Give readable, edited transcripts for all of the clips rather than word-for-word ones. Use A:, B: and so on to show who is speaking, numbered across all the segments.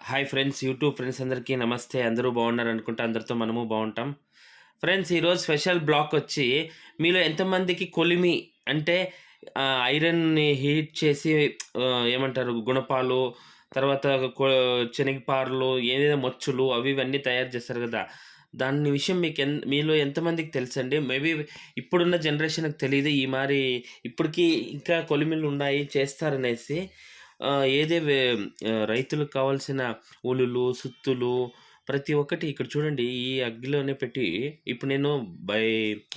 A: Hi friends, YouTube friends అందరికీ నమస్తే. అందరూ బాగున్నారు అనుకుంటా. అందరితో మనము బాగుంటాం. ఫ్రెండ్స్, ఈరోజు స్పెషల్ బ్లాక్ వచ్చి మీలో ఎంతమందికి కొలిమి అంటే ఐరన్ని హీట్ చేసి ఏమంటారు గుణపాలు, తర్వాత కొ శనగపారలు, ఏదైనా మొచ్చులు అవి ఇవన్నీ తయారు చేస్తారు కదా! దాని విషయం మీకు మీలో ఎంతమందికి తెలుసండి? మేబీ ఇప్పుడున్న జనరేషన్‌కి తెలీదు. ఈ మారి ఇప్పటికి ఇంకా కొలిమిలు ఉన్నాయి చేస్తారనేసి. రైతులకు కావాల్సిన ఉలులు, సుత్తులు ప్రతి ఒక్కటి ఇక్కడ చూడండి ఈ అగ్గిలోనే పెట్టి ఇప్పుడు నేను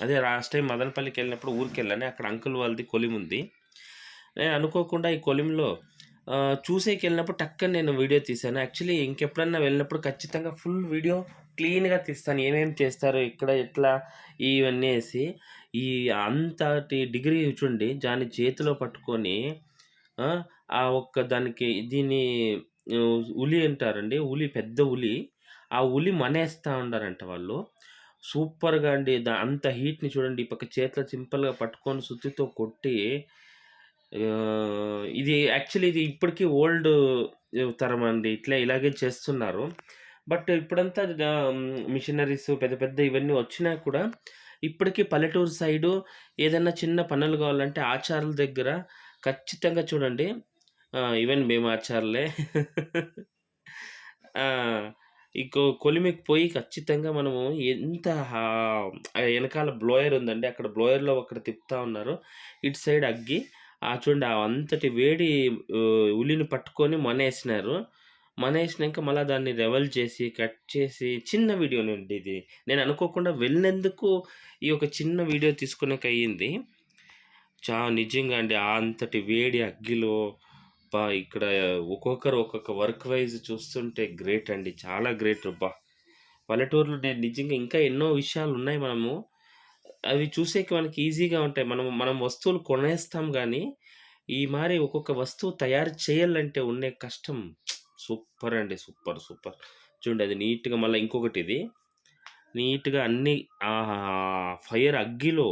A: అదే లాస్ట్ టైం మదనపల్లికెళ్ళినప్పుడు ఊరికెళ్ళాను. అక్కడ అంకుల్ వాళ్ళది కొలిముంది. నేను అనుకోకుండా ఈ కొలిమిలో చూసేకెళ్ళినప్పుడు టక్కన నేను వీడియో తీశాను. యాక్చువల్లీ ఇంకెప్పుడన్నా వెళ్ళినప్పుడు ఖచ్చితంగా ఫుల్ వీడియో క్లీన్‌గా తీస్తాను. ఏమేమి చేస్తారు, ఇక్కడ ఎట్లా ఇవన్నీ ఏసి. ఈ అంతటి డిగ్రీ చూడండి దాన్ని చేతిలో పట్టుకొని ఆ ఒక్క దానికి దీన్ని ఉలి అంటారండి. ఉలి పెద్ద ఉలి. ఆ ఉలి మనేస్తా ఉండారంట వాళ్ళు. సూపర్‌గా అండి. అంత హీట్‌ని చూడండి. ఈ పక్క చేతిలో సింపుల్‌గా పట్టుకొని సుత్తితో కొట్టి ఇది యాక్చువల్లీ ఇది ఇప్పటికి ఓల్డ్ తరం అండి. ఇలాగే చేస్తున్నారు. బట్ ఇప్పుడంతా మిషనరీస్ పెద్ద పెద్ద ఇవన్నీ వచ్చినా కూడా ఇప్పటికి పల్లెటూరు సైడు ఏదన్నా చిన్న పనులు కావాలంటే ఆచారాల దగ్గర ఖచ్చితంగా చూడండి. ఈవెన్ మేము ఆచారులే. ఆ! ఈ కొలిమికి పోయి ఖచ్చితంగా మనము ఎంత ఎనకాల బ్లోయర్ ఉందండి. అక్కడ బ్లోయర్‌లో ఒకటి తిప్పుతా ఉన్నారు. ఇటు సైడ్ అగ్గి. చూడండి అంతటి వేడి ఉలిని పట్టుకొని మనేసినారు. మనేసినంక మళ్ళా దాన్ని రెవెల్ చేసి, కట్ చేసి చిన్న వీడియోనండి ఇది. నేను అనుకోకుండా వెళ్ళినందుకు ఈ ఒక చిన్న వీడియో తీసుకునేకయ్యింది. నిజంగా అండి. అంతటి వేడి అగ్గిలో ఇక్కడ ఒక్కొక్కరు ఒక్కొక్క వర్క్ వైజ్ చూస్తుంటే గ్రేట్ అండి. చాలా గ్రేట్ అబ్బా! పల్లెటూరులో నేను నిజంగా ఇంకా ఎన్నో విషయాలున్నాయి మనము. అవి చూసేకి మనకి ఈజీగా ఉంటాయి. మనం వస్తువులు కొనేస్తాం గానీ, ఈ మారి ఒక్కొక్క వస్తువు తయారు చేయాలంటే ఉండే కష్టం సూపర్ అండి. Super, super. చూడండి అది నీట్‌గా మళ్ళా ఇంకొకటిది. నీట్‌గా అన్నీ ఫైర్ అగ్గిలో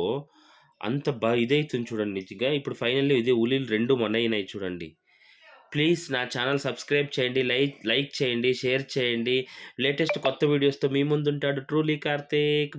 A: అంత ఇదైతుంది చూడండి నిజంగా. ఇప్పుడు ఫైనల్లీ ఇదే ఉలీలు 2 మనయినాయి చూడండి. ప్లీజ్ నా ఛానల్ సబ్స్క్రైబ్ చేయండి. లైక్ చేయండి, షేర్ చేయండి. లేటెస్ట్ కొత్త వీడియోస్‌తో మీ ముందుంటాడు ట్రూలీ కార్తీక్.